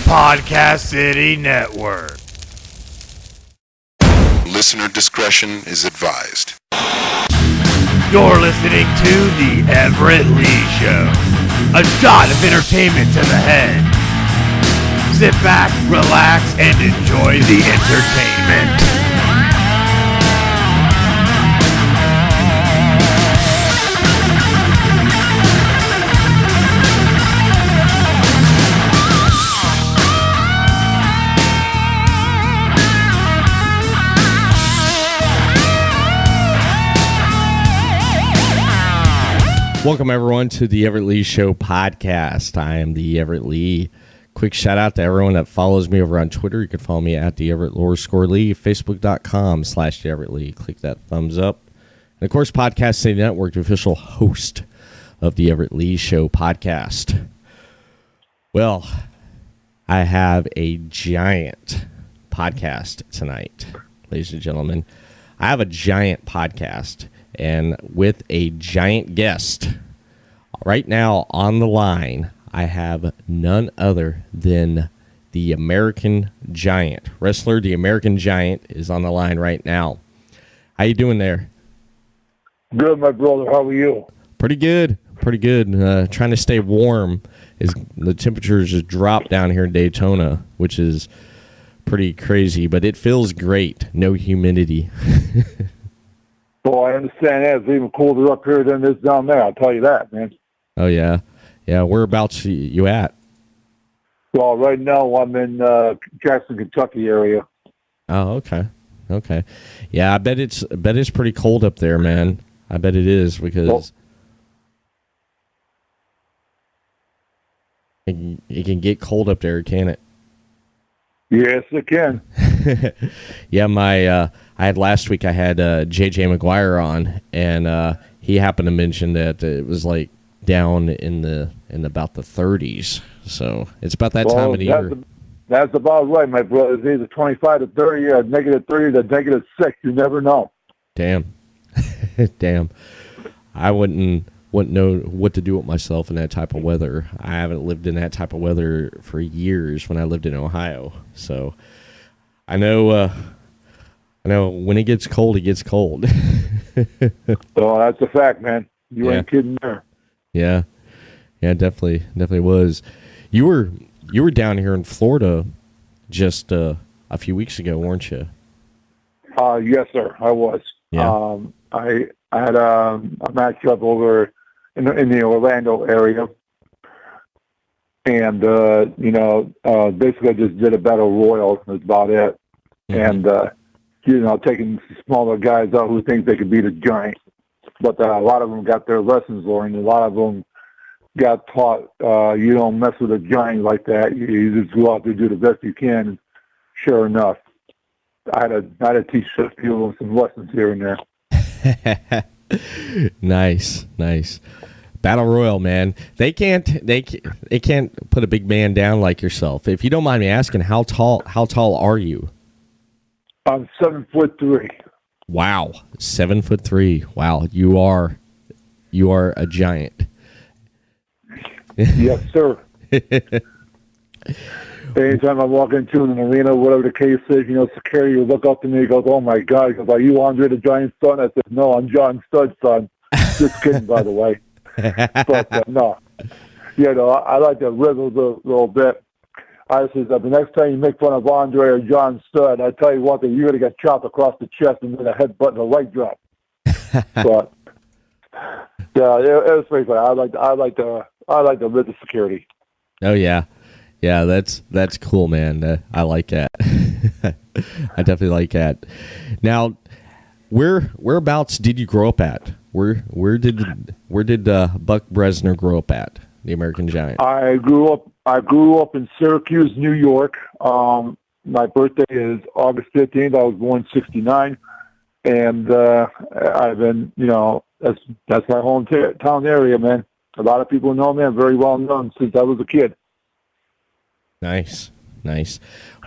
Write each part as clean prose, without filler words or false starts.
Podcast City Network. Listener discretion is advised. You're listening to The Everett Lee Show. A shot of entertainment to the head. Sit back, relax, and enjoy the entertainment. Welcome, everyone, to the Everett Lee Show podcast. I am the Everett Lee. Quick shout out to everyone that follows me over on Twitter. You can follow me at the Everett_Lee, Facebook.com/the Everett Lee. Click that thumbs up. And of course, Podcast City Network, the official host of the Everett Lee Show podcast. Well, I have a giant podcast tonight, ladies and gentlemen. I have a giant podcast. And with a giant guest, right now on the line, I have none other than the American Giant. Wrestler, the American Giant, is on the line right now. How you doing there? Good, my brother. How are you? Pretty good. Pretty good. Trying to stay warm. The temperatures just dropped down here in Daytona, which is pretty crazy, but it feels great. No humidity. Well, I understand that. It's even colder up here than it is down there. I'll tell you that, man. Oh, yeah. Yeah, whereabouts you at? Well, right now I'm in Jackson, Kentucky area. Oh, okay. Okay. Yeah, I bet it's pretty cold up there, man. I bet it is because it can get cold up there, can't it? Yes, it can. Yeah, I had last week. I had JJ McGuire on, and he happened to mention that it was like down in about the 30s. So it's about that time of the year. That's about right, my brother. It's either 25 to 30 or negative 30 to negative 6. You never know. Damn, damn. I wouldn't know what to do with myself in that type of weather. I haven't lived in that type of weather for years when I lived in Ohio. So I know when it gets cold, it gets cold. So that's a fact, man. You ain't kidding there. Yeah. Yeah, definitely was. You were down here in Florida just a few weeks ago, weren't you? Yes, sir. I was. Yeah. I had a match up over in the Orlando area, and basically I just did a battle royal. That's about it. Mm-hmm. And taking smaller guys out who think they could beat a giant, but a lot of them got their lessons learned. A lot of them got taught you don't mess with a giant like that. You just go out there and do the best you can. And sure enough, I had to teach a few of them some lessons here and there. Nice. Battle Royal, man. They can't put a big man down like yourself. If you don't mind me asking, how tall are you? I'm 7'3". Wow, 7'3". Wow, you are a giant. Yes, sir. Anytime I walk into an arena, whatever the case is, security will look up to me and goes, "Oh my God!" He goes, "Are you Andre the Giant's son?" I said, "No, I'm John Studd's son." Just kidding, by the way. But no, I like to riddle a little bit. I said, the next time you make fun of Andre or John Studd, I tell you one thing, you're going to get chopped across the chest and then a headbutt and a leg drop. But yeah, it was pretty fun. I like to rid the security. Oh yeah. Yeah, that's cool, man. I like that. I definitely like that. Now, whereabouts did you grow up at? Where did Buck Bresner grow up at? The American Giant. I grew up in Syracuse, New York. My birthday is August 15th. I was born in '69, and I've been, that's my hometown area, man. A lot of people know me. I'm very well known since I was a kid. Nice.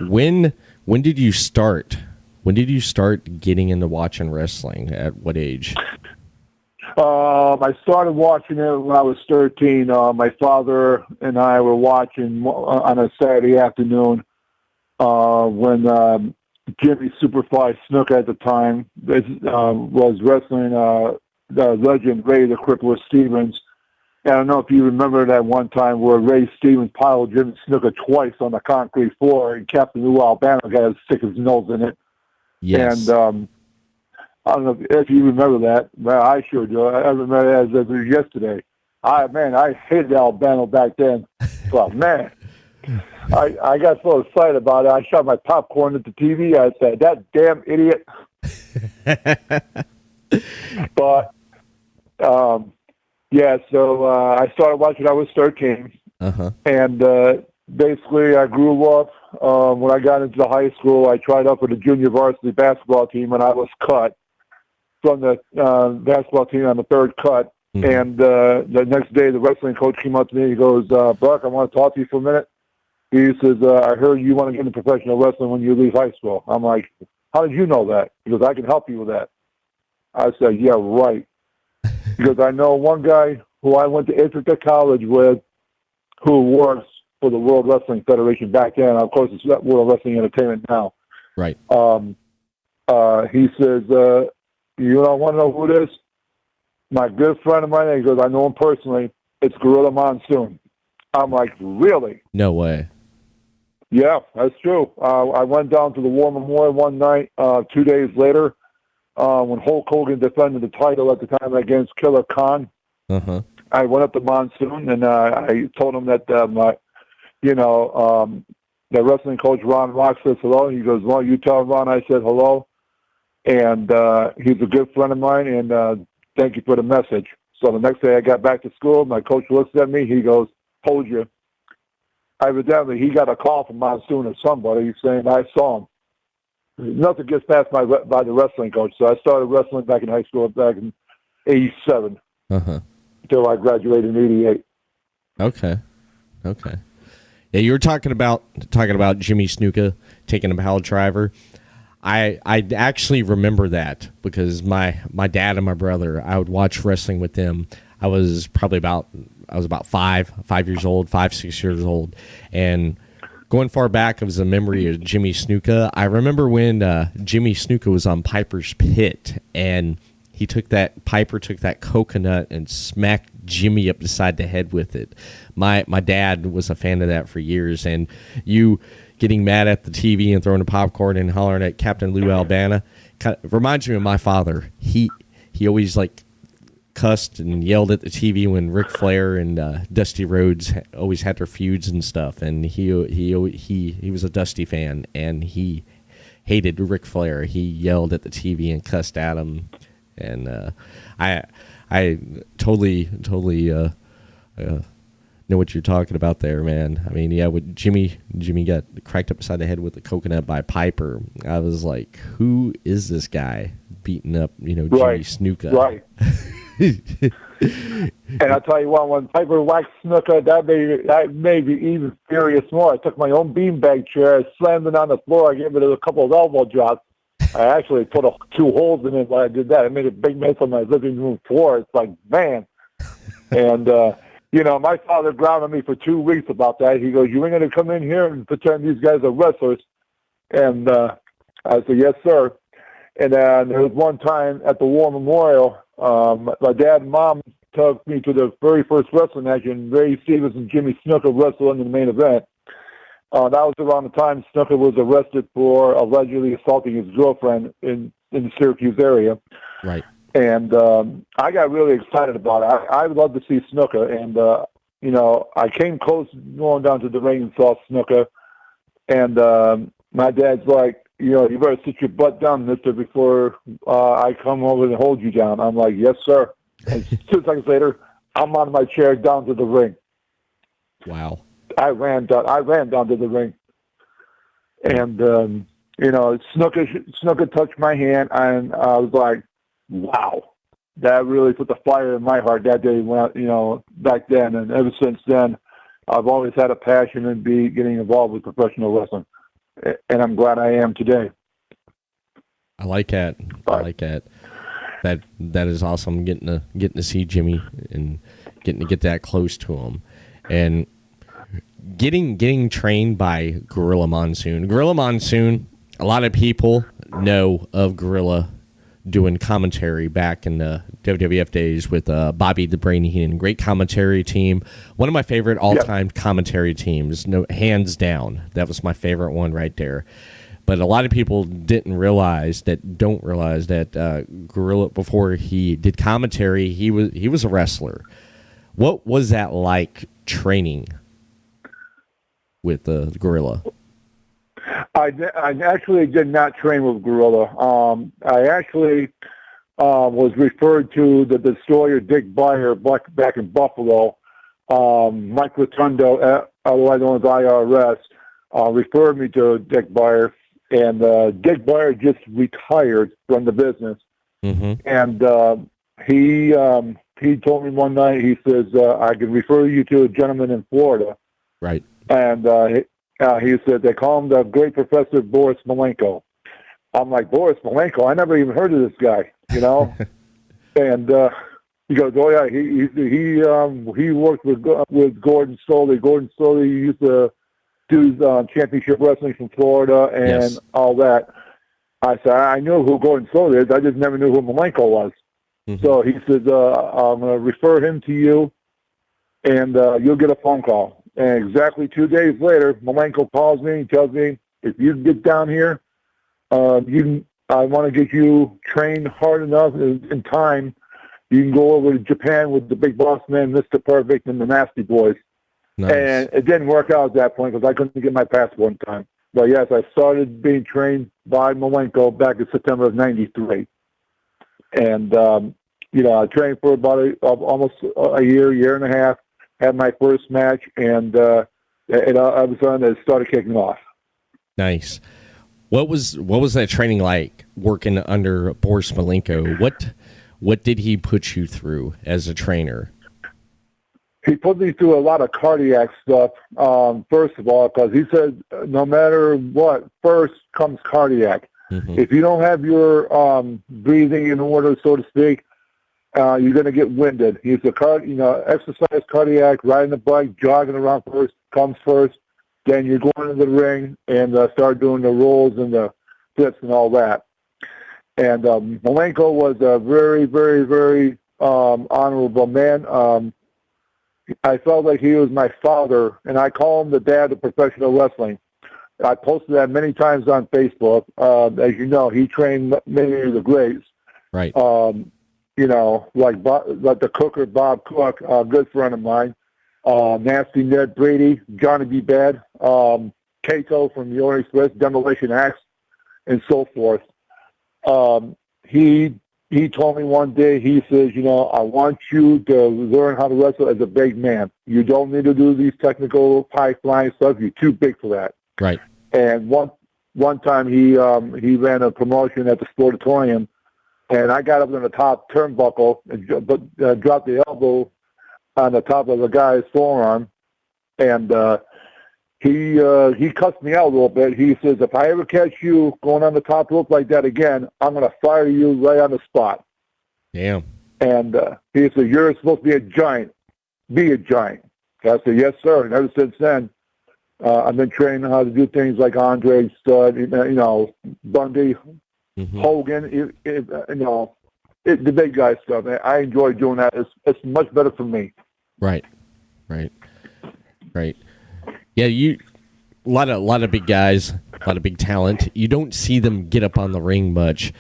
When did you start? When did you start getting into watching wrestling? At what age? I started watching it when I was 13. My father and I were watching on a Saturday afternoon when Jimmy Superfly Snuka at the time was wrestling the legend Ray the Crippler Stevens. And I don't know if you remember that one time where Ray Stevens piled Jimmy Snuka twice on the concrete floor, and Captain Lou Albano got to stick his nose in it. Yes. And I don't know if you remember that. Well, I sure do. I remember it as it was yesterday. I hated Albano back then. But, man, I got so excited about it. I shot my popcorn at the TV. I said, that damn idiot. But, yeah, so I started watching. I was 13. And basically I grew up. When I got into the high school, I tried out for the junior varsity basketball team, and I was cut from the basketball team on the third cut. And the next day, the wrestling coach came up to me. He goes, Buck, I want to talk to you for a minute. He says, I heard you want to get into professional wrestling when you leave high school. I'm like, how did you know that? He goes, I can help you with that. I said, yeah, right. Because I know one guy who I went to Ithaca College with who works for the World Wrestling Federation back then. Of course, it's World Wrestling Entertainment now. Right. He says, you don't want to know who it is? My good friend of mine, he goes, I know him personally. It's Gorilla Monsoon. I'm like, really? No way. Yeah, that's true. I went down to the War Memorial one night, 2 days later, when Hulk Hogan defended the title at the time against Killer Khan. I went up to Monsoon, and I told him that, the wrestling coach, Ron Rock, says hello. He goes, well, you tell Ron I said hello. And he's a good friend of mine, and thank you for the message. So the next day I got back to school. My coach looks at me. He goes, told you. Evidently, he got a call from Monsoon or somebody saying I saw him. Nothing gets past by the wrestling coach. So I started wrestling back in high school back in 87 until I graduated in 88. Okay. Yeah, you were talking about Jimmy Snuka taking a pile driver. I actually remember that because my dad and my brother, I would watch wrestling with them. I was about 5 years old, 6 years old, and going far back, it was a memory of Jimmy Snuka. I remember when Jimmy Snuka was on Piper's Pit, and Piper took that coconut and smacked Jimmy up beside the head with it. My dad was a fan of that for years, and you getting mad at the TV and throwing the popcorn and hollering at Captain Lou Albano kind of reminds me of my father. He always cussed and yelled at the TV when Ric Flair and Dusty Rhodes always had their feuds and stuff, and he was a Dusty fan, and he hated Ric Flair. He yelled at the TV and cussed at him, and I totally know what you're talking about there, man. I mean, yeah, when Jimmy got cracked up beside the head with a coconut by Piper, I was like, who is this guy beating up, Jimmy Snuka? Right. And I'll tell you what, when Piper whacked Snuka, that made me even furious more. I took my own beanbag chair, I slammed it on the floor, I gave it a couple of elbow drops. I actually put 2 holes in it while I did that. I made a big mess on my living room floor. It's like, man. And, my father grounded me for 2 weeks about that. He goes, you ain't going to come in here and pretend these guys are wrestlers. And I said, yes, sir. And there was one time at the War Memorial, my dad and mom took me to the very first wrestling match, and Ray Stevens and Jimmy Snuka wrestled in the main event. That was around the time Snuka was arrested for allegedly assaulting his girlfriend in the Syracuse area. Right. And I got really excited about it. I would love to see Snuka. And, I came close going down to the ring and saw Snuka. And my dad's like, you better sit your butt down, mister, before I come over and hold you down. I'm like, yes, sir. And 2 seconds later, I'm on my chair down to the ring. Wow. I ran down to the ring. And, Snuka touched my hand, and I was like, wow. That really put the fire in my heart that day when back then. And ever since then, I've always had a passion in getting involved with professional wrestling. And I'm glad I am today. I like that. I like that. That is awesome. Getting to see Jimmy and getting to get that close to him, and getting trained by Gorilla Monsoon. Gorilla Monsoon. A lot of people know of Gorilla doing commentary back in the WWF days with Bobby the Brain Heenan. Great commentary team. One of my favorite all-time commentary teams. No, hands down. That was my favorite one right there. But a lot of people don't realize that Gorilla, before he did commentary, he was a wrestler. What was that like training with the Gorilla? I actually did not train with Gorilla. I actually was referred to the destroyer Dick Beyer back in Buffalo. Mike Rotundo, otherwise known as IRS, referred me to Dick Beyer. And Dick Beyer just retired from the business. Mm-hmm. And he told me one night, he says, I can refer you to a gentleman in Florida. Right. And he said, they call him the great Professor Boris Malenko. I'm like, Boris Malenko? I never even heard of this guy, you know? And he goes, oh, yeah, he worked with Gordon Soley. Gordon Soley used to do championship wrestling from Florida and all that. I said, I knew who Gordon Soley is. I just never knew who Malenko was. Mm-hmm. So he says, I'm going to refer him to you, and you'll get a phone call. And exactly 2 days later, Malenko calls me and tells me, if you get down here, I want to get you trained hard enough in time. You can go over to Japan with the Big Boss Man, Mr. Perfect, and the Nasty Boys. Nice. And it didn't work out at that point because I couldn't get my passport in time. But yes, I started being trained by Malenko back in September of '93. And, I trained for about almost a year and a half, had my first match, and all of a sudden it started kicking off. Nice. What was that training like, working under Boris Malenko? What did he put you through as a trainer? He put me through a lot of cardiac stuff, first of all, because he said no matter what, first comes cardiac. Mm-hmm. If you don't have your breathing in order, so to speak, you're going to get winded. He's exercise cardiac, riding the bike, jogging around first, comes first. Then you're going into the ring and start doing the rolls and the flips and all that. And Malenko was a very, very, very honorable man. I felt like he was my father, and I call him the dad of professional wrestling. I posted that many times on Facebook. As you know, he trained many of the greats. Right. Like the Cooker, Bob Cook, a good friend of mine. Nasty Ned Brady, Johnny B. Bad, Kato from the Orient Express, Demolition Axe, and so forth. He told me one day, he says, I want you to learn how to wrestle as a big man. You don't need to do these technical high-flying stuff. You're too big for that. Right. And one time he ran a promotion at the Sportatorium, and I got up on the top turnbuckle and dropped the elbow on the top of the guy's forearm, and he cussed me out a little bit. He says, if I ever catch you going on the top rope like that again, I'm going to fire you right on the spot. Damn. And he said, you're supposed to be a giant. Be a giant. I said, yes, sir. And ever since then, I've been training how to do things like Andre, Stud, Bundy, mm-hmm. Hogan, the big guy stuff. I enjoy doing that. It's much better for me. Right. Yeah, a lot of big guys, a lot of big talent. You don't see them get up on the ring much.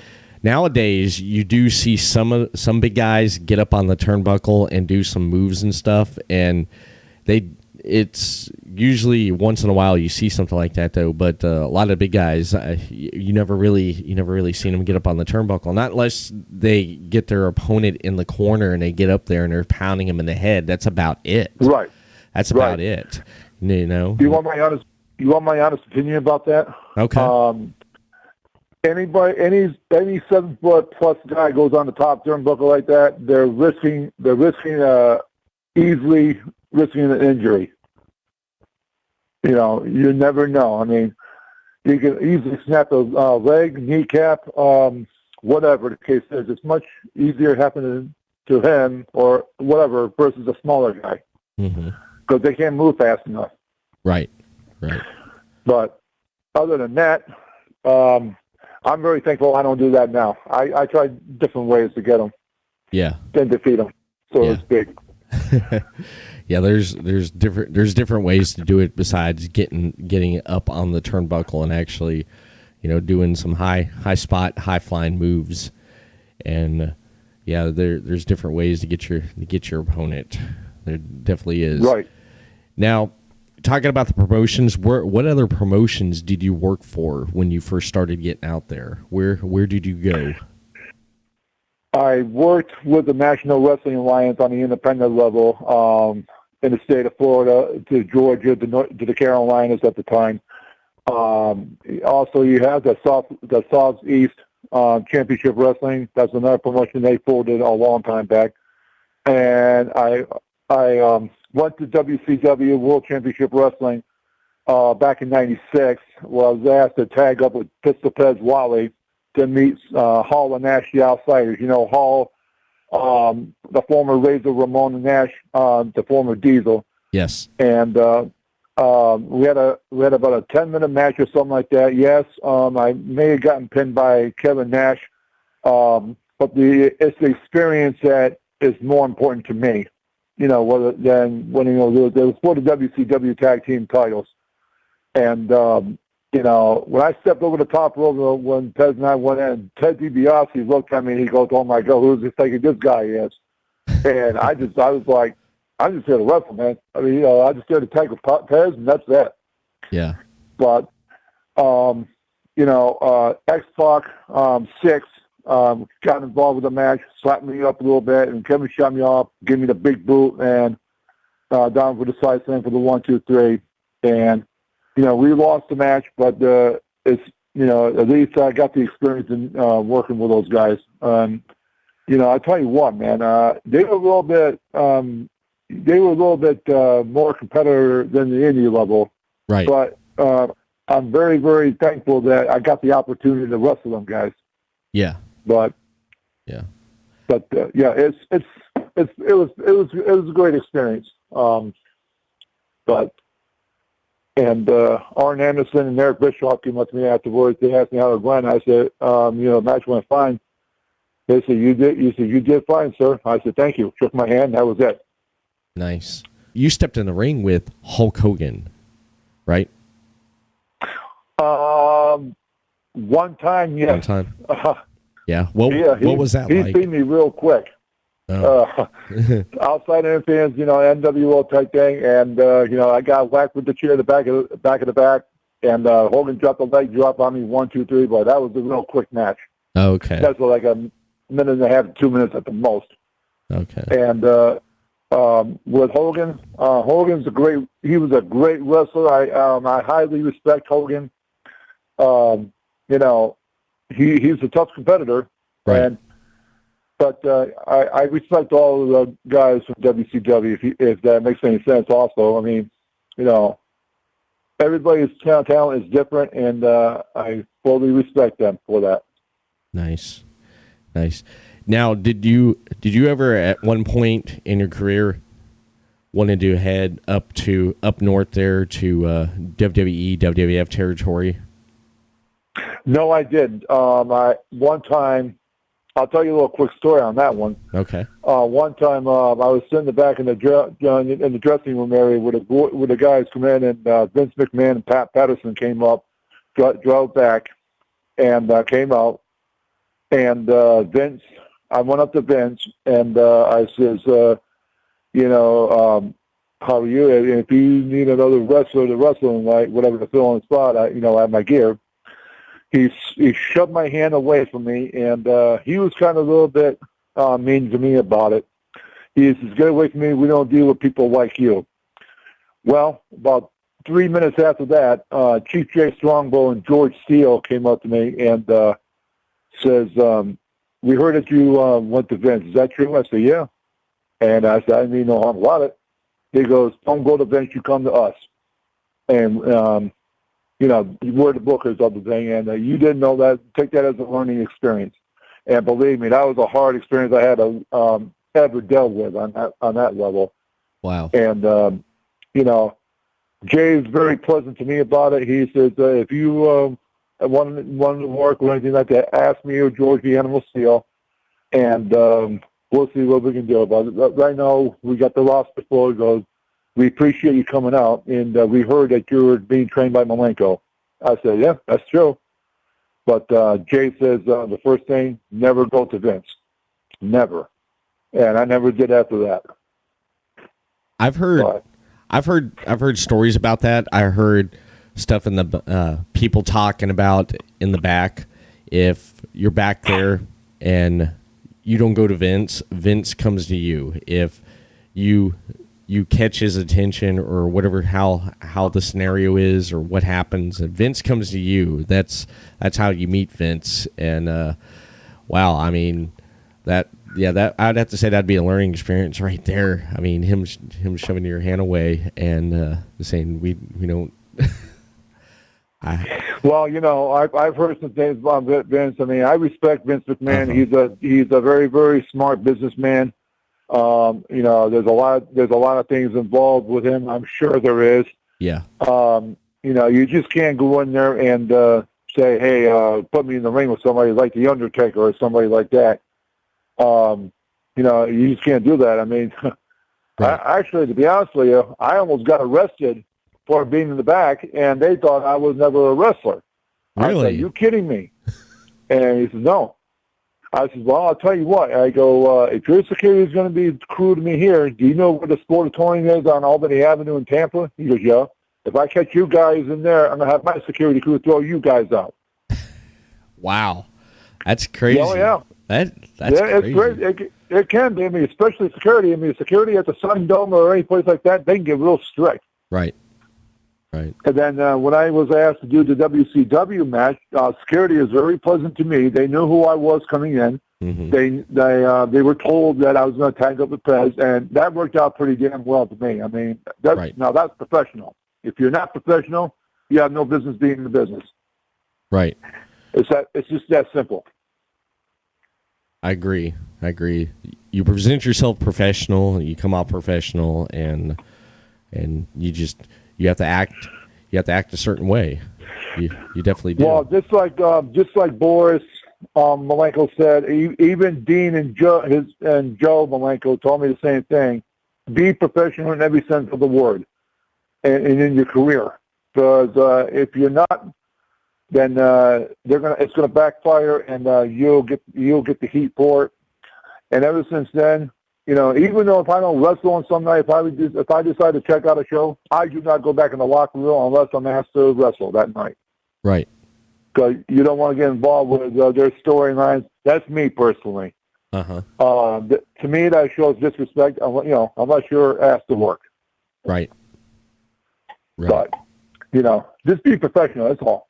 Nowadays, you do see some big guys get up on the turnbuckle and do some moves and stuff, and it's usually once in a while you see something like that though. But a lot of big guys, you never really seen them get up on the turnbuckle, not unless they get their opponent in the corner and they get up there and they're pounding him in the head. That's about it. Right. That's about it. You know. You want my honest opinion about that? Okay. Any 7 foot plus guy goes on the top turnbuckle like that, they're easily risking an injury. You never know. I mean, you can easily snap a leg, kneecap, whatever the case is, it's much easier happening to him or whatever versus a smaller guy because they can't move fast enough. Right. But other than that, I'm very thankful I don't do that now. I try different ways to get them. Yeah. Then defeat them. So it's big. Yeah, there's different ways to do it besides getting up on the turnbuckle and actually, doing some high spot, high flying moves. And there's different ways to get your opponent. There definitely is. Right. Now, talking about the promotions, what other promotions did you work for when you first started getting out there? Where did you go? I worked with the National Wrestling Alliance on the independent level in the state of Florida, to Georgia, to the Carolinas at the time. Also, you have the Southeast Championship Wrestling. That's another promotion they folded a long time back. And I went to WCW World Championship Wrestling back in '96. Where I was asked to tag up with Pistol Pez Wally to meet Hall and Nash, the Outsiders. Hall, the former Razor Ramon and Nash, the former Diesel. Yes. And we had about a 10-minute match or something like that. Yes, I may have gotten pinned by Kevin Nash, but it's the experience that is more important to me. Than when there was for the WCW tag team titles, and when I stepped over the top rope when Ted and I went in, Ted DiBiase looked at me and he goes, "Oh my God, who's this thinking this guy is?" And I was like, "I'm just here to wrestle, man. I mean, I just here to tag with Tez, and that's that." Yeah. But X-Pac 6 got involved with the match, slapped me up a little bit, and Kevin shot me off, gave me the big boot, and down for the side slam for the 1, 2, 3, and we lost the match, but it's at least I got the experience in working with those guys. I tell you what, man, they were a little bit more competitor than the indie level, right? But I'm very, very thankful that I got the opportunity to wrestle them guys. Yeah. But it was a great experience. Arn Anderson and Eric Bischoff came up to me afterwards. They asked me how it went. I said, the match went fine. They said, you did fine, sir. I said, thank you. Shook my hand. That was it. Nice. You stepped in the ring with Hulk Hogan, right? One time, yes. One time. Yeah. What was that he like? He beat me real quick. Oh. Outside interference, NWO type thing, and I got whacked with the chair in the back of the back, and Hogan dropped a leg drop on me, 1, 2, 3. But that was a real quick match. Okay. That's like a minute and a half, 2 minutes at the most. Okay. And with Hogan, Hogan's he was a great wrestler. I highly respect Hogan. He's a tough competitor, right. But I respect all of the guys from WCW, if that makes any sense also. I mean, everybody's talent is different, and I fully respect them for that. Nice. Now, did you ever at one point in your career wanted to head up north there to WWE, WWF territory? No, I didn't. One time, I'll tell you a little quick story on that one. Okay. One time, I was sitting in the back in the dressing room area with the guys come in, and Vince McMahon and Pat Patterson came up, drove back, and came out. And Vince, I went up to Vince, and I says, how are you? If you need another wrestler to wrestle tonight, whatever to fill in the spot, I have my gear. He shoved my hand away from me, and he was kind of a little bit mean to me about it. He says, "Get away from me. We don't deal with people like you." Well, about 3 minutes after that, Chief Jay Strongbow and George Steele came up to me and says, "We heard that you went to Vince. Is that true?" I said, "Yeah." And I said, "I didn't mean no harm about it." He goes, "Don't go to Vince. You come to us." And we're the bookers of the thing, and you didn't know that. Take that as a learning experience. And believe me, that was a hard experience I had to ever dealt with on that level. Wow. And Jay's very pleasant to me about it. He says, if you want to work or anything like that, ask me or George the Animal Steel, and we'll see what we can do about it. Right now, we got the roster full. He goes, we appreciate you coming out, and we heard that you're being trained by Malenko. I said, yeah, that's true. But Jay says the first thing, never go to Vince. Never. And I never did after that. I've heard stories about that. I heard stuff in the people talking about in the back. If you're back there and you don't go to Vince, Vince comes to you. If you catch his attention or whatever, how the scenario is or what happens, and Vince comes to you. That's how you meet Vince. And wow, I mean that I'd have to say that'd be a learning experience right there. I mean, him shoving your hand away and saying we don't. Well, I've heard some things about Vince. I mean, I respect Vince McMahon. Uh-huh. He's a very, very smart businessman. There's a lot of things involved with him. I'm sure there is. Yeah. You just can't go in there and say, hey, put me in the ring with somebody like The Undertaker or somebody like that. You just can't do that. I mean, right. Actually, to be honest with you, I almost got arrested for being in the back, and they thought I was never a wrestler. Really? I said, you kidding me? And he said, no. I said, well, I'll tell you what. I go, if your security is going to be crew to me here, do you know where the Sportatorium is on Albany Avenue in Tampa? He goes, yeah. If I catch you guys in there, I'm going to have my security crew throw you guys out. Wow. That's crazy. Oh, yeah. That's crazy. It's great. It can be. I mean, especially security. I mean, security at the Sun Dome or any place like that, they can get real strict. Right. Right. And then when I was asked to do the WCW match, security is very pleasant to me. They knew who I was coming in. Mm-hmm. They were told that I was going to tag up with Pez, and that worked out pretty damn well to me. I mean, now that's professional. If you're not professional, you have no business being in the business. Right. It's just that simple. I agree. You present yourself professional, you come out professional, and you have to act a certain way. You definitely do. Well, just like Boris Malenko said, even Dean and Joe Malenko told me the same thing. Be professional in every sense of the word, and in your career. Because if you're not, then it's gonna backfire, and you'll get the heat for it. And ever since then, even though if I don't wrestle on some night, if I decide to check out a show, I do not go back in the locker room unless I'm asked to wrestle that night. Right. Because you don't want to get involved with their storylines. That's me personally. Uh-huh. To me, that shows disrespect. Unless you're asked to work. Right. But just be professional. That's all.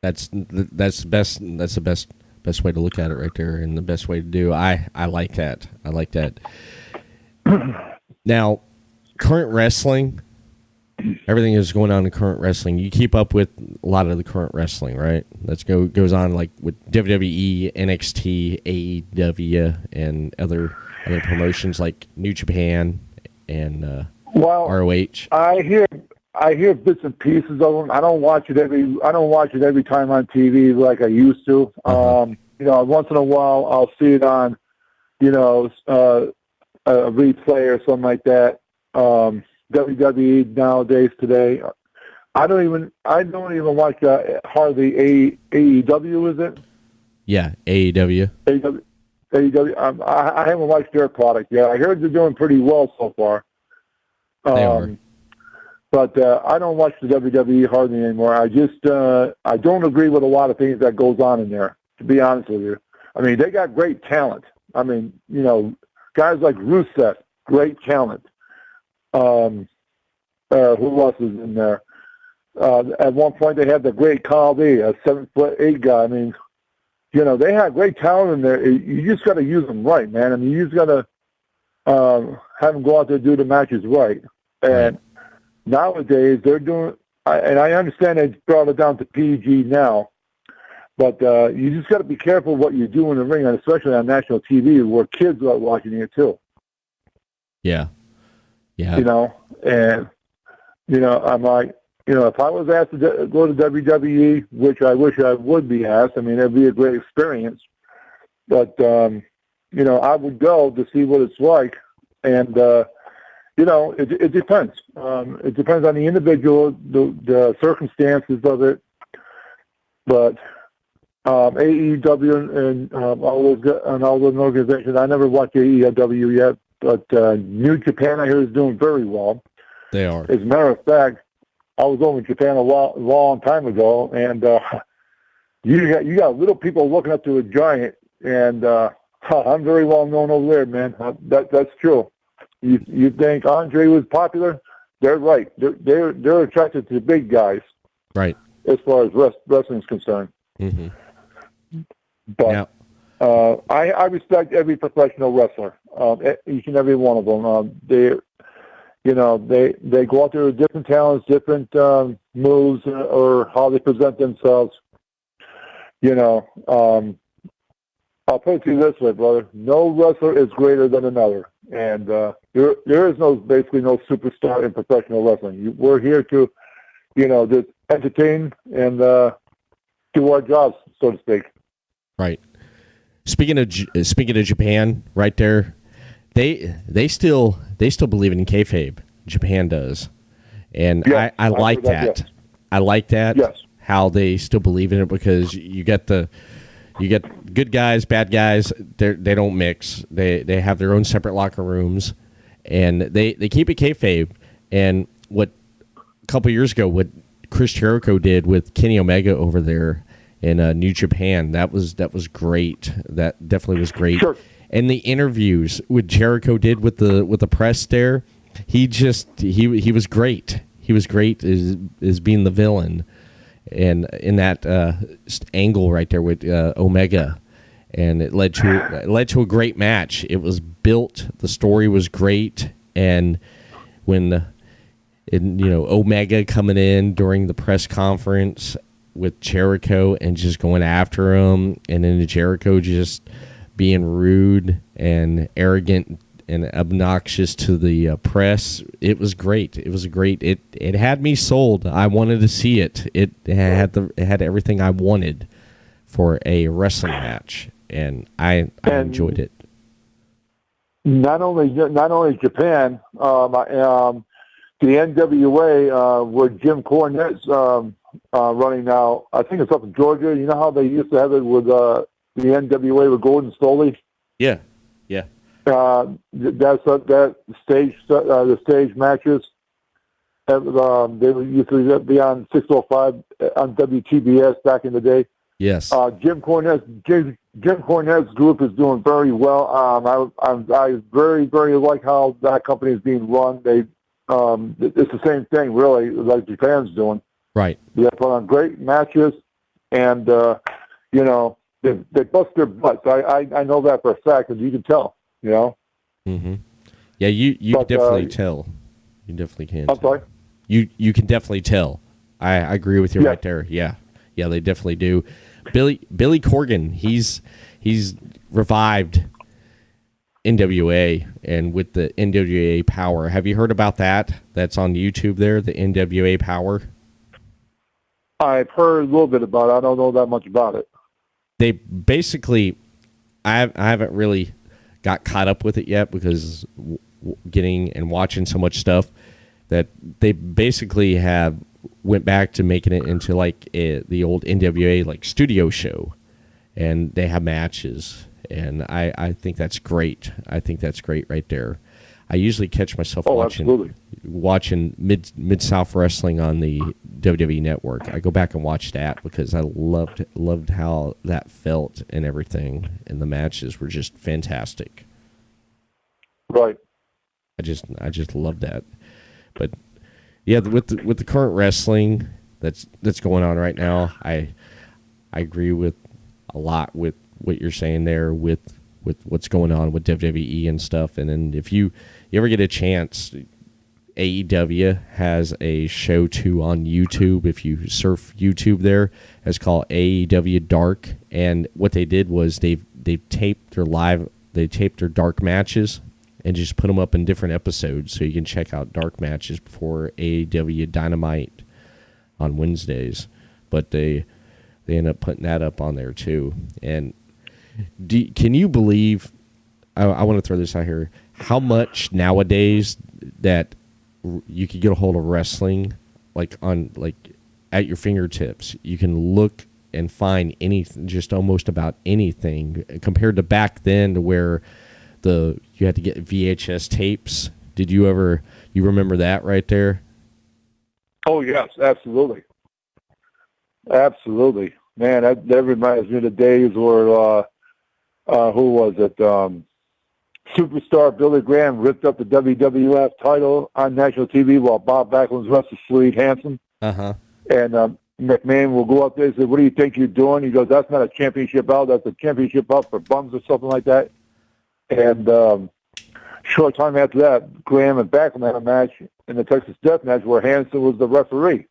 That's the best way to look at it right there, and the best way to do. I like that. Now, current wrestling, everything is going on in current wrestling. You keep up with a lot of the current wrestling, right? Goes on like with WWE, NXT, AEW, and other promotions like New Japan and ROH. I hear bits and pieces of them. I don't watch it every time on TV like I used to. Uh-huh. Once in a while I'll see it on, a replay or something like that. WWE nowadays today. I don't even watch hardly AEW. Is it? Yeah, AEW. AEW. I haven't watched their product yet. I heard they're doing pretty well so far. They are. But I don't watch the WWE hardly anymore. I don't agree with a lot of things that goes on in there, to be honest with you. I mean, they got great talent. I mean, guys like Rusev, great talent. Who else is in there? At one point, they had the great Khali, a 7'8" guy. I mean, they had great talent in there. You just got to use them right, man. I mean, you just got to have them go out there and do the matches right. And nowadays, they're doing, and I understand they brought it down to PG now, But you just got to be careful what you do in the ring, and especially on national TV where kids are watching it too. Yeah. You know, and, you know, I'm like, you know, if I was asked to go to WWE, which I wish I would be asked, I mean, it'd be a great experience. But, you know, I would go to see what it's like. And, you know, it depends. It depends on the individual, the circumstances of it. But AEW and all those organizations, I never watched AEW yet, but New Japan, I hear, is doing very well. They are. As a matter of fact, I was over in Japan a long time ago, and you got little people looking up to a giant, and I'm very well known over there, man. That's true. You think Andre was popular? They're right. They're attracted to the big guys, right? As far as wrestling is concerned. Mm-hmm. But I respect every professional wrestler, each and every one of them. You know, they go out there with different talents, different moves, or how they present themselves. You know, I'll put it to you this way, brother. No wrestler is greater than another. And there is basically no superstar in professional wrestling. We're here to, you know, just entertain and do our jobs, so to speak. Right. Speaking of Japan, right there, they still believe in kayfabe. Japan does, and yes, I like that. Yes. I like that. Yes. How they still believe in it, because you get good guys, bad guys. They don't mix. They have their own separate locker rooms, and they keep it kayfabe. And what a couple years ago, what Chris Jericho did with Kenny Omega over there in New Japan, that was great. That definitely was great. Sure. And the interviews with Jericho did with the press there, he was great. He was great as being the villain, and in that angle right there with Omega, and it led to a great match. It was built. The story was great, and when Omega coming in during the press conference with Jericho and just going after him, and then Jericho just being rude and arrogant and obnoxious to the press. It was great. It was great. It had me sold. I wanted to see it. It had everything I wanted for a wrestling match, and I enjoyed it. Not only Japan, the NWA where Jim Cornette's running now. I think it's up in Georgia. You know how they used to have it with the NWA with Gordon Stoley? Yeah. That's that stage, the stage matches. They used to be on 605 on WTBS back in the day. Yes. Jim Cornette's group is doing very well. I very, very like how that company is being run. It's the same thing, really, like Japan's doing. Right. They put on great matches, and they bust their butts. I know that for a fact, and you can tell. You know. Mm-hmm. Yeah, you can definitely tell. You definitely can. I'm sorry. You can definitely tell. I agree with you right there. Yeah, they definitely do. Billy Corgan, he's revived NWA, and with the NWA Power. Have you heard about that? That's on YouTube there, the NWA Power. I've heard a little bit about it. I don't know that much about it. They basically, I haven't really got caught up with it yet, because getting and watching so much stuff, that they basically have went back to making it into like the old NWA like studio show, and they have watches, and I think that's great. I think that's great right there. I usually catch myself watching Mid-South Wrestling on the WWE Network. I go back and watch that because I loved how that felt and everything, and the matches were just fantastic. Right. I just love that. But yeah, with the current wrestling that's going on right now, I agree with a lot with what you're saying there with what's going on with WWE and stuff. And then if you ever get a chance, AEW has a show too on YouTube. If you surf YouTube there, it's called AEW Dark. And what they did was they taped their dark matches and just put them up in different episodes, so you can check out dark matches before AEW Dynamite on Wednesdays. But they end up putting that up on there too. And can you believe? I want to throw this out here. How much nowadays that you could get a hold of wrestling, like at your fingertips. You can look and find anything, just almost about anything, compared to back then, to where you had to get VHS tapes. Did you remember that right there? Oh yes, absolutely, absolutely, man. That reminds me of the days where who was it? Superstar Billy Graham ripped up the WWF title on national TV while Bob Backlund's wrestled Sleeve Hansen. Uh-huh. And McMahon will go up there and say, "What do you think you're doing?" He goes, "That's not a championship belt. That's a championship belt for bums," or something like that. And short time after that, Graham and Backlund had a match in the Texas Death Match where Hansen was the referee.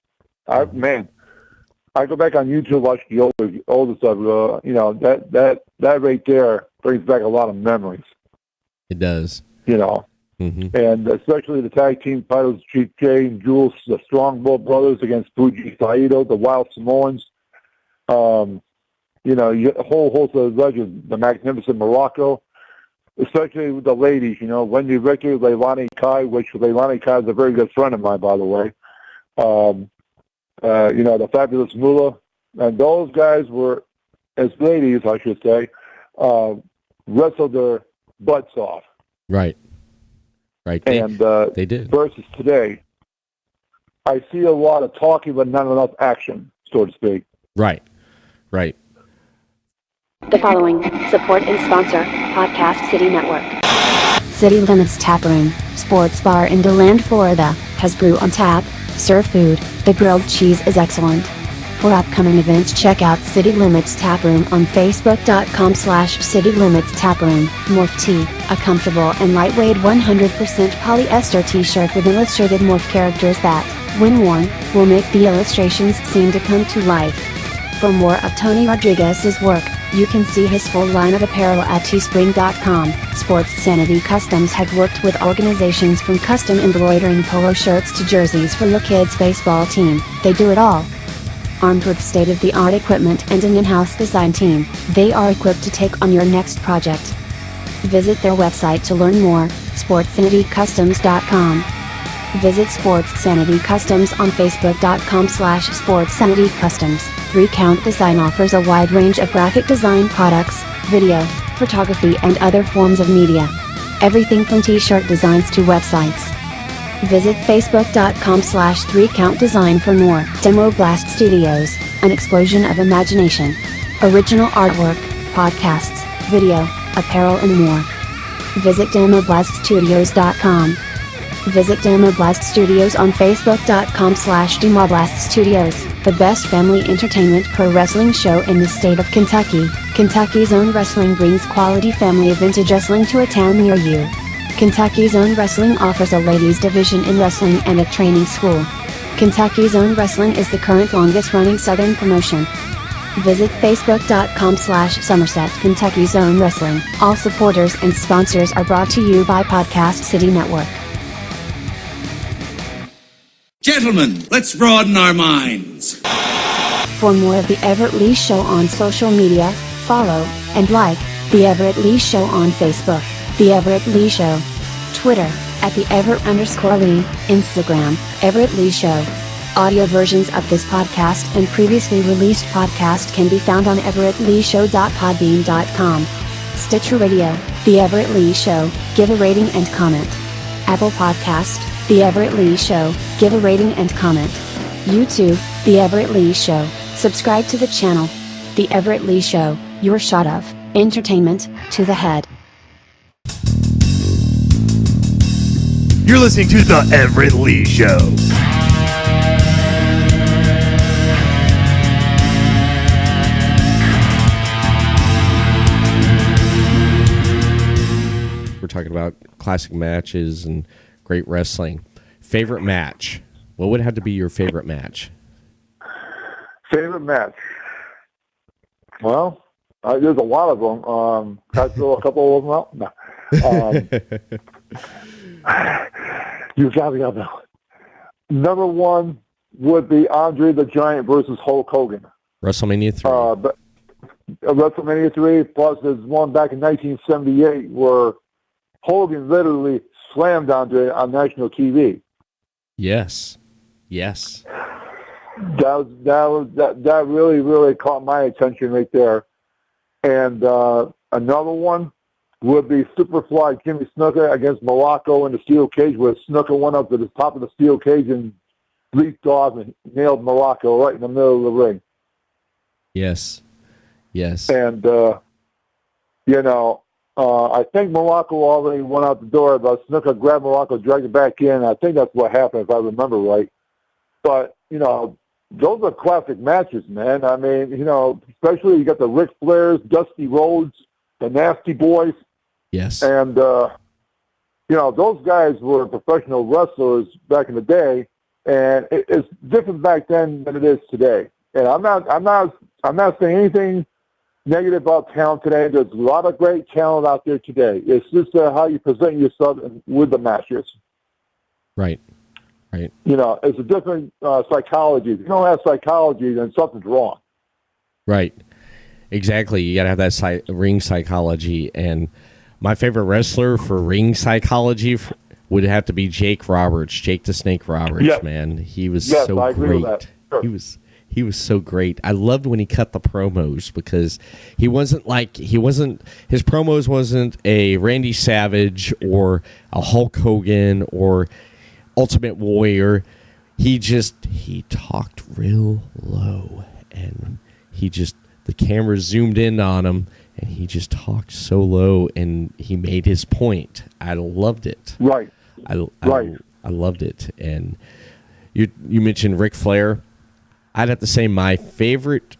I go back on YouTube, watch the older stuff. That right there brings back a lot of memories. It does. Mm-hmm. And especially the tag team titles, Chief J and Jules, the Strong Bull Brothers against Fuji Saito, the Wild Samoans. You get a whole host of legends, the Magnificent Morocco, especially with the ladies, Wendy Richter, Leilani Kai, which Leilani Kai is a very good friend of mine, by the way. The Fabulous Moolah. And those guys were, as ladies, I should say, wrestled their butts off. Right. And they did. Versus today, I see a lot of talking, but not enough action, so to speak. Right. The following support and sponsor Podcast City Network. City Limits Tap Room, sports bar in DeLand, Florida, has brew on tap, serve food, the grilled cheese is excellent. For upcoming events, check out City Limits Tap Room on Facebook.com/City Limits Tap Room. Morph Tee, a comfortable and lightweight 100% polyester t-shirt with illustrated morph characters that, when worn, will make the illustrations seem to come to life. For more of Tony Rodriguez's work, you can see his full line of apparel at teespring.com. Sports Sanity Customs have worked with organizations from custom embroidering polo shirts to jerseys for your kids' baseball team. They do it all. Armed with state-of-the-art equipment and an in-house design team, they are equipped to take on your next project. Visit their website to learn more, sportsanitycustoms.com. Visit Sports Sanity Customs on Facebook.com/SportsSanityCustoms. 3Count Design offers a wide range of graphic design products, video, photography and other forms of media. Everything from t-shirt designs to websites. Visit Facebook.com/3CountDesign for more. Demo Blast Studios, an explosion of imagination. Original artwork, podcasts, video, apparel and more. Visit DemoBlastStudios.com. Visit Demoblast Studios on Facebook.com/Demoblast Studios, the best family entertainment pro wrestling show in the state of Kentucky. Kentucky's Own Wrestling brings quality family vintage wrestling to a town near you. Kentucky's Own Wrestling offers a ladies division in wrestling and a training school. Kentucky's Own Wrestling is the current longest running Southern promotion. Visit Facebook.com/Somerset Kentucky's Own Wrestling. All supporters and sponsors are brought to you by Podcast City Network. Gentlemen, let's broaden our minds. For more of The Everett Lee Show on social media, follow and like The Everett Lee Show on Facebook, The Everett Lee Show, Twitter, @TheEverett_Lee, Instagram, Everett Lee Show. Audio versions of this podcast and previously released podcast can be found on everettleeshow.podbean.com. Stitcher Radio, The Everett Lee Show, give a rating and comment. Apple Podcast, The Everett Lee Show, give a rating and comment. YouTube, The Everett Lee Show, subscribe to the channel. The Everett Lee Show, your shot of entertainment to the head. You're listening to The Everett Lee Show. We're talking about classic matches and great wrestling. Favorite match? What would have to be your favorite match? Favorite match? Well, there's a lot of them. Can I throw a couple of them out? No. You got me on that one. Number one would be Andre the Giant versus Hulk Hogan. WrestleMania 3. But WrestleMania 3, plus there's one back in 1978 where Hogan literally slammed Andre on national TV. Yes. That really, really caught my attention right there. And another one would be Superfly Jimmy Snuka against Morocco in the steel cage, where Snuka went up to the top of the steel cage and leaped off and nailed Morocco right in the middle of the ring. Yes. And, I think Morocco already went out the door, but Snuka grabbed Morocco, dragged it back in. I think that's what happened, if I remember right. But, those are classic matches, man. I mean, especially you got the Ric Flairs, Dusty Rhodes, the Nasty Boys. Yes. And, those guys were professional wrestlers back in the day, and it's different back then than it is today. And I'm not saying anything negative about talent today. There's a lot of great talent out there today. It's just how you present yourself with the matches. Right. It's a different psychology. If you don't have psychology, then something's wrong. Right. Exactly. You got to have that ring psychology. And my favorite wrestler for ring psychology would have to be Jake the Snake Roberts, man. He was so I agree great. With that. Sure. He was so great. I loved when he cut the promos because his promos wasn't a Randy Savage or a Hulk Hogan or Ultimate Warrior. He talked real low, and the camera zoomed in on him, and he just talked so low, and he made his point. I loved it. Right. I loved it. And you mentioned Ric Flair. I'd have to say my favorite.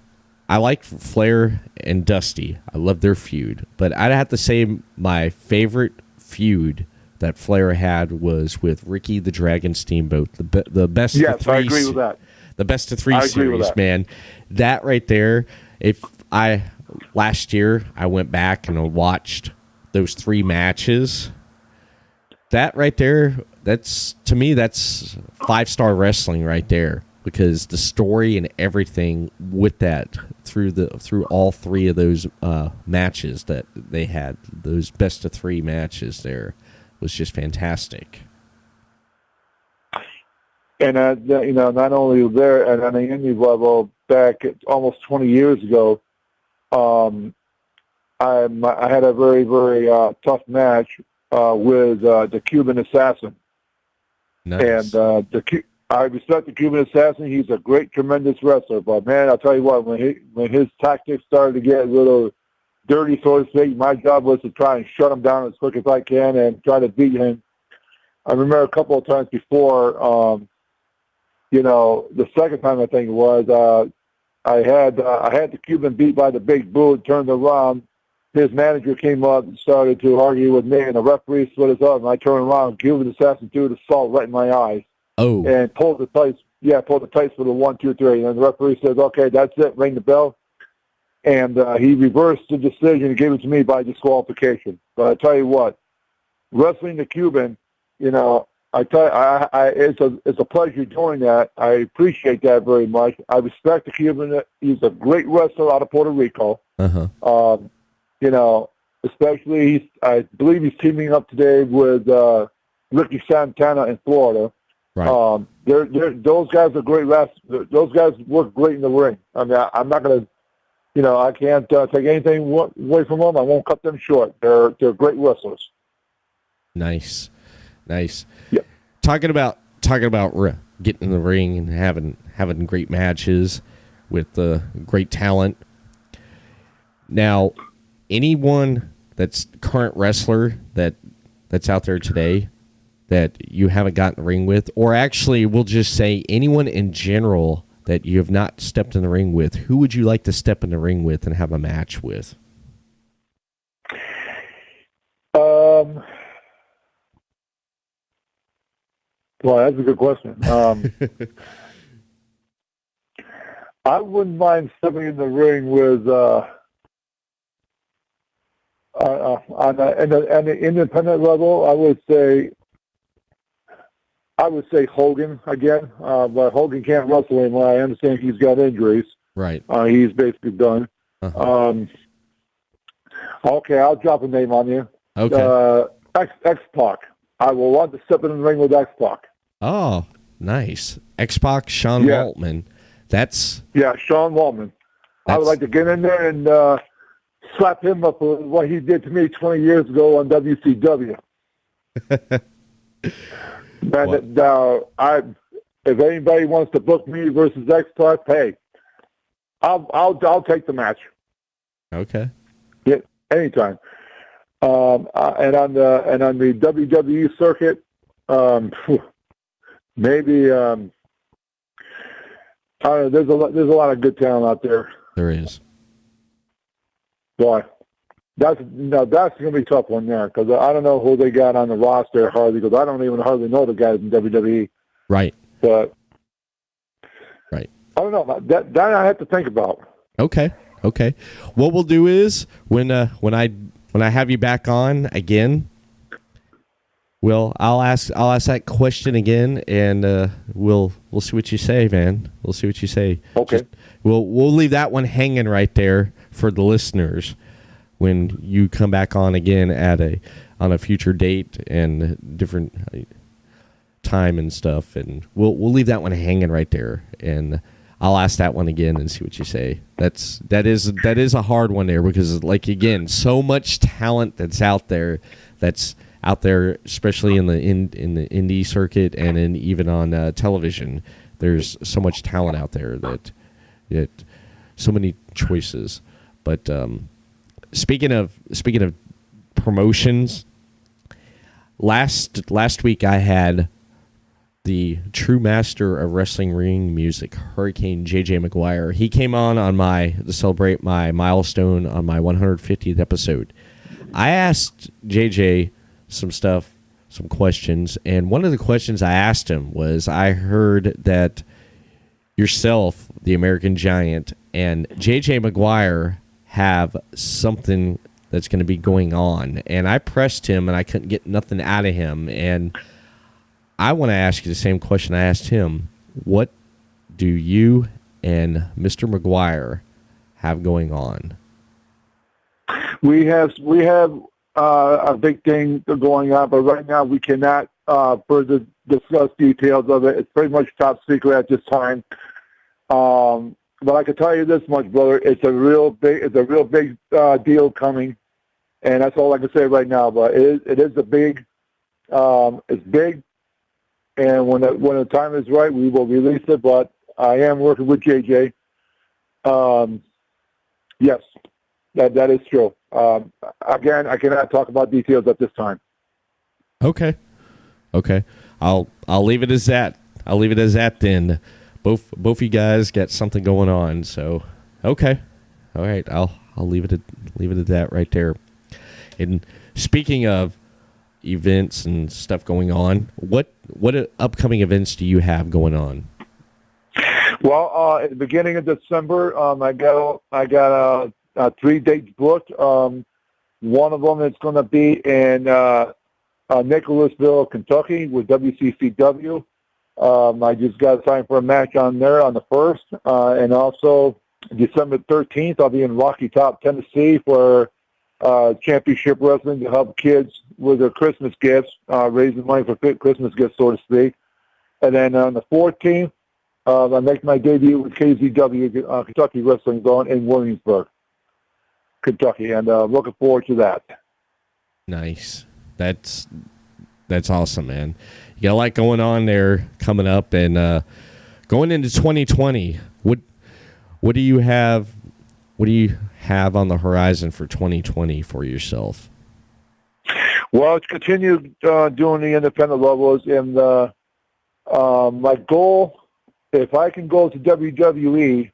I like Flair and Dusty. I love their feud, but I'd have to say my favorite feud that Flair had was with Ricky the Dragon Steamboat, the best of three. I agree with that. The best of three series, man. That right there. Last year I went back and watched those 3 matches. That right there, that's 5-star wrestling right there, because the story and everything with that through all 3 of those matches that they had, those best of 3 matches there, was just fantastic. And not only there, and on the indie level, back almost 20 years ago, I had a very, very tough match with the Cuban Assassin. Nice. And I respect the Cuban Assassin. He's a great, tremendous wrestler. But man, I'll tell you what, when his tactics started to get a little dirty, so to speak, my job was to try and shut him down as quick as I can and try to beat him. I remember a couple of times before, the second time I think it was, I had the Cuban beat by the big boot, turned around. His manager came up and started to argue with me, and the referee split us up, and I turned around. Cuban Assassin threw the salt right in my eyes. Oh. And pulled the tights for the 1, 2, 3. And the referee says, okay, that's it, ring the bell. And he reversed the decision and gave it to me by disqualification. But I tell you what, wrestling the Cuban, it's a pleasure doing that. I appreciate that very much. I respect the Cuban. He's a great wrestler out of Puerto Rico. Uh-huh. Especially I believe he's teaming up today with Ricky Santana in Florida. Right. Those guys are great wrestlers. Those guys work great in the ring. I mean, I'm not going to. I can't take anything away from them. I won't cut them short. They're great wrestlers. Nice. Yeah. Talking about getting in the ring and having great matches with great talent. Now, anyone that's current wrestler that's out there today that you haven't gotten in the ring with, or actually we'll just say anyone in general that you have not stepped in the ring with, who would you like to step in the ring with and have a match with? Well, that's a good question. I wouldn't mind stepping in the ring with on the independent level. I would say Hogan again, but Hogan can't wrestle anymore. I understand he's got injuries. Right. He's basically done. Uh-huh. Okay, I'll drop a name on you. Okay. X-Pac. I will want to step in the ring with X-Pac. Oh, nice. X-Pac, Sean Waltman. Sean Waltman. I would like to get in there and slap him up for what he did to me 20 years ago on WCW. If anybody wants to book me versus X-Pac, hey, I'll take the match. Okay. Yeah, anytime. And on the WWE circuit, maybe I don't know. There's a lot of good talent out there. There is. Boy, that's going to be a tough one there because I don't know who they got on the roster hardly because I don't even hardly know the guys in WWE. Right. But right. I don't know. That I have to think about. Okay. What we'll do is when I have you back on again, I'll ask that question again, and we'll see what you say, man. We'll see what you say. Okay. We'll leave that one hanging right there for the listeners when you come back on again on a future date and different time and stuff, and we'll leave that one hanging right there, and I'll ask that one again and see what you say. That is a hard one there because, like, again, so much talent that's out there, especially in the indie circuit and even on television. There's so much talent out there that so many choices. But speaking of promotions, last week I had the true master of wrestling ring music, Hurricane JJ McGuire. He came on to celebrate my milestone on my 150th episode. I asked JJ some questions, and one of the questions I asked him was, I heard that yourself, the American Giant, and JJ McGuire have something that's going to be going on, and I pressed him and I couldn't get nothing out of him, and I want to ask you the same question I asked him. What do you and Mr. McGuire have going on? We have a big thing going on, but right now we cannot further discuss details of it. It's pretty much top secret at this time. But I can tell you this much, brother: it's a real big deal coming, and that's all I can say right now. But it is a big, it's big. And when the time is right, we will release it. But I am working with JJ. Yes, that is true. Again, I cannot talk about details at this time. Okay. I'll leave it as that. I'll leave it as that then. Both you guys got something going on. So okay, all right. I'll leave it at that right there. And speaking of events and stuff going on, what upcoming events do you have going on? Well, at the beginning of December, I got 3 dates booked. One of them is going to be in Nicholasville, Kentucky, with WCCW. I just got signed for a match on there on the 1st, and also December 13th, I'll be in Rocky Top, Tennessee, for championship wrestling to help kids with their Christmas gifts, raising money for Christmas gifts, so to speak. And then on the 14th, I make my debut with KZW, Kentucky Wrestling Zone in Williamsburg, Kentucky, and looking forward to that. Nice. That's awesome, man. You got a lot going on there coming up, and going into 2020. What do you have? What do you have on the horizon for 2020 for yourself? Well, to continue doing the independent levels, and my goal, if I can go to WWE,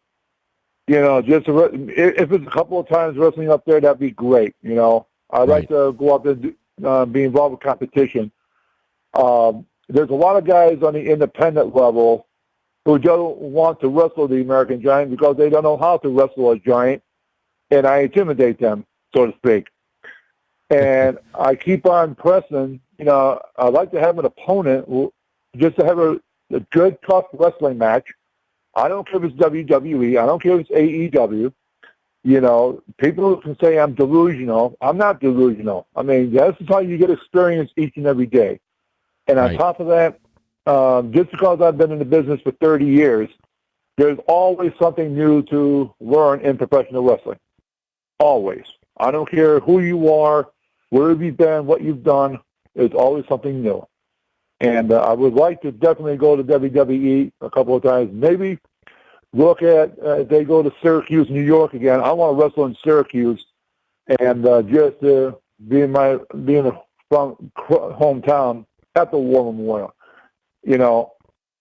just if it's a couple of times wrestling up there, that'd be great. I'd like to go up and be involved with competition. there's a lot of guys on the independent level who don't want to wrestle the American Giant because they don't know how to wrestle a giant, and I intimidate them, so to speak. And I keep on pressing. I'd like to have an opponent just to have a good, tough wrestling match. I don't care if it's WWE. I don't care if it's AEW. People can say I'm delusional. I'm not delusional. I mean, this is how you get experience each and every day. And on top of that, just because I've been in the business for 30 years, there's always something new to learn in professional wrestling. Always. I don't care who you are, where have you been, what you've done. There's always something new. And I would like to definitely go to WWE a couple of times. Maybe look at if they go to Syracuse, New York again. I want to wrestle in Syracuse, and just being from hometown at the War Memorial.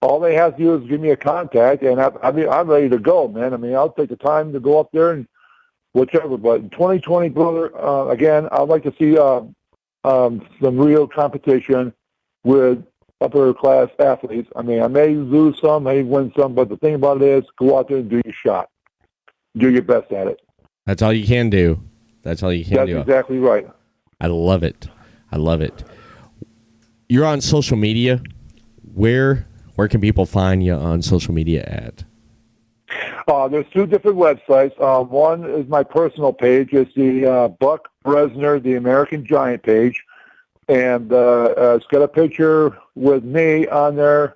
All they have to do is give me a contact, and I'm ready to go, man. I mean, I'll take the time to go up there and whichever. But in 2020, brother, again, I'd like to see some real competition with upper-class athletes. I mean, I may lose some, may win some, but the thing about it is go out there and do your shot. Do your best at it. That's all you can do. That's do. That's exactly right. I love it. I love it. You're on social media. Where can people find you on social media at? There's two different websites. One is my personal page. It's the Buck Bresner, the American Giant page. And it's got a picture with me on there.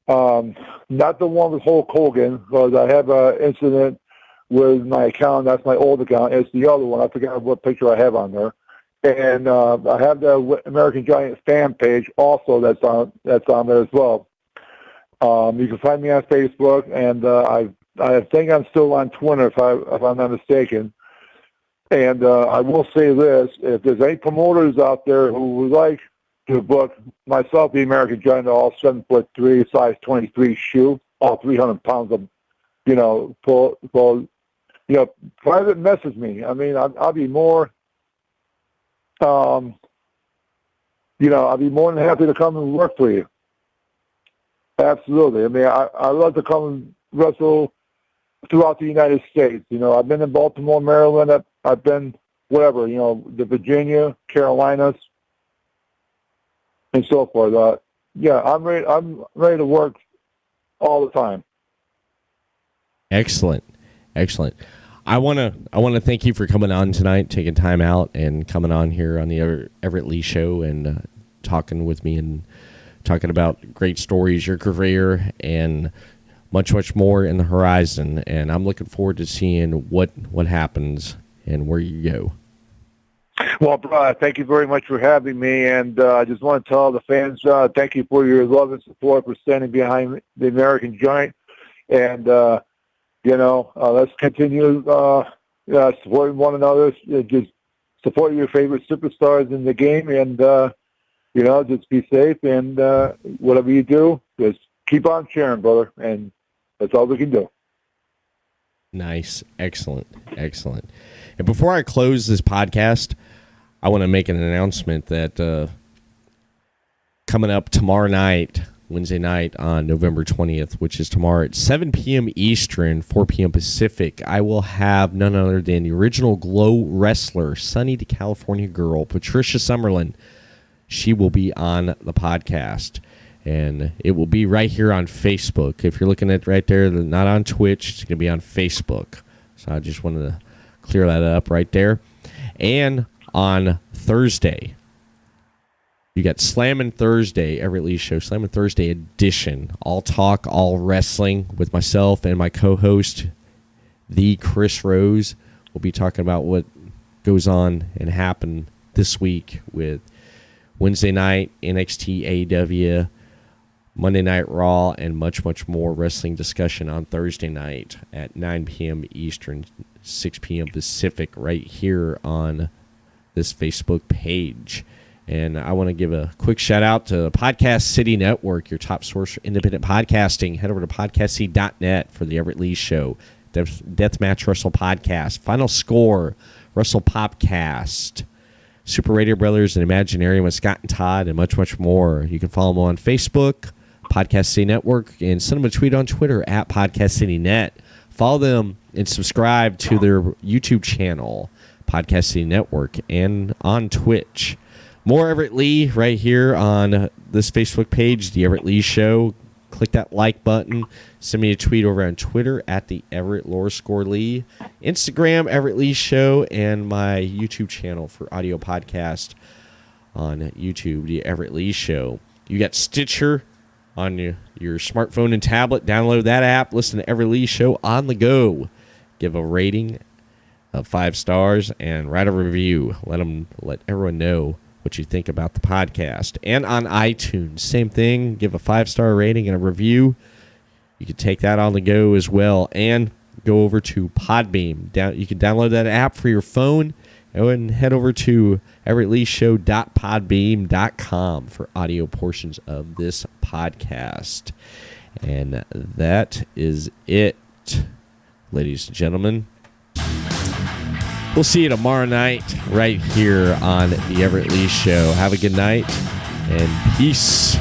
Not the one with Hulk Hogan, because I have an incident with my account. That's my old account. It's the other one. I forgot what picture I have on there. And I have the American Giant fan page also that's on there as well. You can find me on Facebook, and I think I'm still on Twitter if I'm not mistaken. And I will say this: if there's any promoters out there who would like to book myself, the American Giant, all 7'3", size 23 shoe, all 300 pounds of, private message me. I mean, I'll be more. I'll be more than happy to come and work for you. Absolutely. I mean, I love to come and wrestle throughout the United States. I've been in Baltimore, Maryland. I've been whatever, the Virginia, Carolinas, and so forth. I'm ready to work all the time. Excellent. I want to thank you for coming on tonight, taking time out and coming on here on the Everett Lee Show and talking with me and talking about great stories, your career, and much, much more in the horizon. And I'm looking forward to seeing what happens and where you go. Well, Brian, thank you very much for having me. And I just want to tell the fans, thank you for your love and support for standing behind the American Giant. And, let's continue supporting one another. Just support your favorite superstars in the game. And, just be safe. And whatever you do, just keep on sharing, brother. And that's all we can do. Nice. Excellent. And before I close this podcast, I want to make an announcement that coming up tomorrow night, Wednesday night on November 20th, which is tomorrow at 7 p.m. Eastern, 4 p.m. Pacific, I will have none other than the original Glow wrestler, Sunny the California Girl, Patricia Summerlin. She will be on the podcast. And it will be right here on Facebook. If you're looking at right there, not on Twitch, it's going to be on Facebook. So I just wanted to clear that up right there. And on Thursday, you got Slammin' Thursday, Everett Lee Show, Slammin' Thursday edition. All talk, all wrestling with myself and my co-host, the Chris Rose. We'll be talking about what goes on and happened this week with Wednesday night, NXT, AEW, Monday Night Raw, and much, much more wrestling discussion on Thursday night at 9 p.m. Eastern, 6 p.m. Pacific, right here on this Facebook page. And I want to give a quick shout-out to Podcast City Network, your top source for independent podcasting. Head over to podcastcity.net for the Everett Lee Show, Deathmatch Wrestle Podcast, Final Score, Wrestle Popcast, Super Radio Brothers and Imaginarium with Scott and Todd, and much, much more. You can follow them on Facebook, Podcast City Network, and send them a tweet on Twitter at Podcast City Net. Follow them and subscribe to their YouTube channel, Podcast City Network, and on Twitch. More Everett Lee right here on this Facebook page, The Everett Lee Show. Click that like button. Send me a tweet over on Twitter at the Everett_Lee. Instagram, Everett Lee Show, and my YouTube channel for audio podcast on YouTube, The Everett Lee Show. You got Stitcher on your smartphone and tablet. Download that app. Listen to Everett Lee Show on the go. Give a rating of 5 stars and write a review. Let everyone know what you think about the podcast. And on iTunes, same thing. Give a 5-star rating and a review. You can take that on the go as well. And go over to Podbeam. You can download that app for your phone and head over to everettleeshow.podbeam.com for audio portions of this podcast. And that is it, ladies and gentlemen. We'll see you tomorrow night right here on The Everett Lee Show. Have a good night and peace.